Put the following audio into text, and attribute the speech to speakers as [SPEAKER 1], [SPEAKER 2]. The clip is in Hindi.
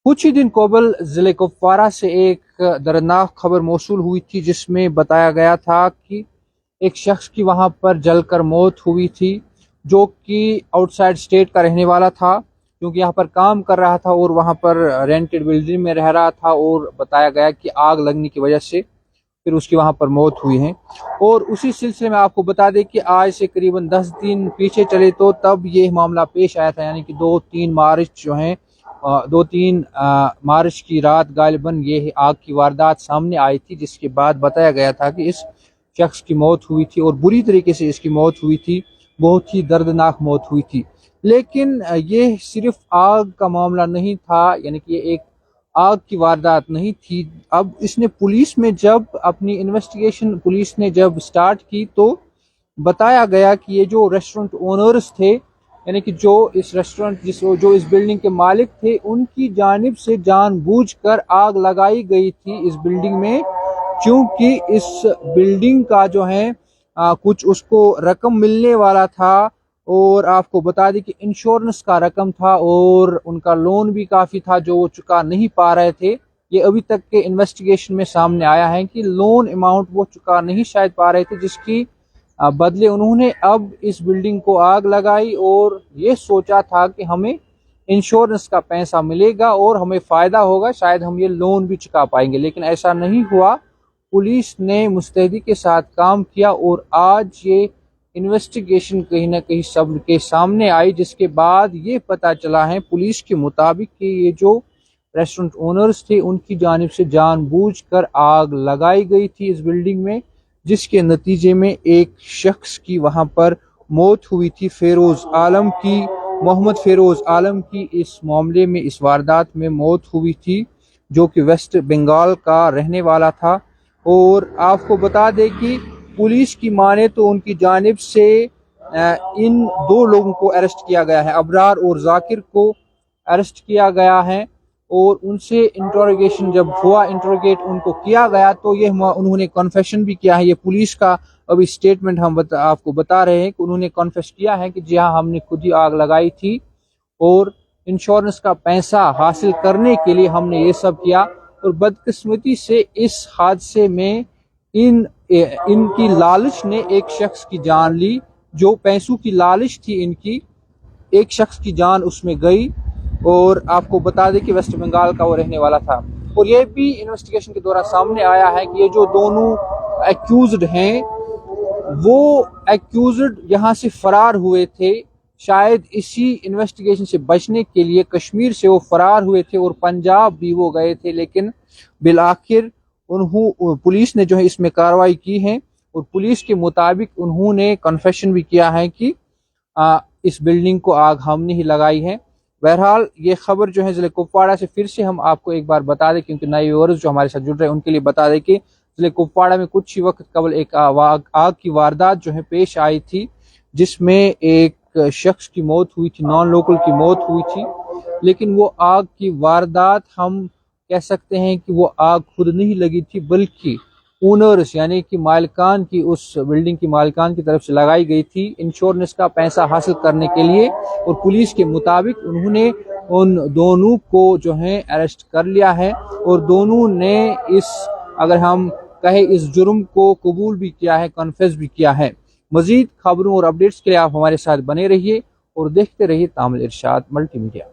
[SPEAKER 1] कुछ ही दिन कबल जिले कुपवारा से एक दर्दनाक खबर मौसूल हुई थी, जिसमें बताया गया था कि एक शख्स की वहां पर जलकर मौत हुई थी, जो कि आउटसाइड स्टेट का रहने वाला था, क्योंकि यहाँ पर काम कर रहा था और वहां पर रेंटेड बिल्डिंग में रह रहा था। और बताया गया कि आग लगने की वजह से फिर उसकी वहां पर मौत हुई है। और उसी सिलसिले में आपको बता दें कि आज से करीबन 10 दिन पीछे चले तो तब ये मामला पेश आया था, यानी कि 2-3 मार्च जो है 2-3 मार्च की रात गालिबन ये आग की वारदात सामने आई थी, जिसके बाद बताया गया था कि इस शख्स की मौत हुई थी और बुरी तरीके से इसकी मौत हुई थी, बहुत ही दर्दनाक मौत हुई थी। लेकिन ये सिर्फ आग का मामला नहीं था, यानी कि ये एक आग की वारदात नहीं थी। अब इसने पुलिस में जब अपनी इन्वेस्टिगेशन पुलिस ने जब स्टार्ट की तो बताया गया कि ये जो रेस्टोरेंट ओनर्स थे, यानी कि जो इस रेस्टोरेंट जो इस बिल्डिंग के मालिक थे, उनकी जानिब से जानबूझकर आग लगाई गई थी इस बिल्डिंग में, क्योंकि इस बिल्डिंग का जो है कुछ उसको रकम मिलने वाला था। और आपको बता दें कि इंश्योरेंस का रकम था और उनका लोन भी काफी था जो वो चुका नहीं पा रहे थे। ये अभी तक के इन्वेस्टिगेशन में सामने आया है कि लोन अमाउंट वो चुका नहीं शायद पा रहे थे, जिसकी बदले उन्होंने अब इस बिल्डिंग को आग लगाई और ये सोचा था कि हमें इंश्योरेंस का पैसा मिलेगा और हमें फायदा होगा, शायद हम ये लोन भी चुका पाएंगे। लेकिन ऐसा नहीं हुआ। पुलिस ने मुस्तैदी के साथ काम किया और आज ये इन्वेस्टिगेशन कहीं ना कहीं सबके सामने आई, जिसके बाद ये पता चला है पुलिस के मुताबिक कि ये जो रेस्टोरेंट ओनर्स थे उनकी जानिब से जानबूझकर आग लगाई गई थी इस बिल्डिंग में, जिसके नतीजे में एक शख्स की वहां पर मौत हुई थी, फेरोज आलम की, मोहम्मद फेरोज आलम की इस मामले में इस वारदात में मौत हुई थी, जो कि वेस्ट बंगाल का रहने वाला था। और आपको बता दें कि पुलिस की माने तो उनकी जानिब से इन दो लोगों को अरेस्ट किया गया है, अबरार और जाकिर को अरेस्ट किया गया है। और उनसे इंटरोगेशन जब हुआ, इंटरोगेट उनको किया गया तो ये उन्होंने कन्फेशन भी किया है। ये पुलिस का अभी स्टेटमेंट हम आपको बता रहे हैं कि उन्होंने कन्फेस किया है कि जी हाँ, हमने खुद ही आग लगाई थी और इंश्योरेंस का पैसा हासिल करने के लिए हमने ये सब किया। और बदकिस्मती से इस हादसे में इनकी लालच ने एक शख्स की जान ली, जो पैसों की लालच थी इनकी, एक शख्स की जान उसमें गई। और आपको बता दें कि वेस्ट बंगाल का वो रहने वाला था। और ये भी इन्वेस्टिगेशन के दौरान सामने आया है कि ये जो दोनों एक्यूज्ड हैं, वो एक्यूज्ड यहाँ से फरार हुए थे, शायद इसी इन्वेस्टिगेशन से बचने के लिए कश्मीर से वो फरार हुए थे और पंजाब भी वो गए थे। लेकिन बिलाखिर पुलिस ने जो है इसमें कार्रवाई की है और पुलिस के मुताबिक उन्होंने कन्फेशन भी किया है कि इस बिल्डिंग को आग हमने ही लगाई है। बहरहाल ये खबर जो है जिले कुपवाड़ा से फिर से हम आपको एक बार बता दें, क्योंकि नए व्यूअर्स जो हमारे साथ जुड़ रहे हैं उनके लिए बता दें कि जिले कुपवाड़ा में कुछ ही वक्त कबल एक आग की वारदात जो है पेश आई थी, जिसमें एक शख्स की मौत हुई थी, नॉन लोकल की मौत हुई थी। लेकिन वो आग की वारदात हम कह सकते हैं कि वो आग खुद नहीं लगी थी, बल्कि ओनर्स यानी कि मालिकान की, उस बिल्डिंग की मालिकान की तरफ से लगाई गई थी इंश्योरेंस का पैसा हासिल करने के लिए। और पुलिस के मुताबिक उन्होंने उन दोनों को जो है अरेस्ट कर लिया है और दोनों ने इस, अगर हम कहें, इस जुर्म को कबूल भी किया है, कन्फेस भी किया है। मजीद खबरों और अपडेट्स के लिए आप हमारे साथ बने रहिए और देखते रहिए तामिल इरशाद मल्टीमीडिया।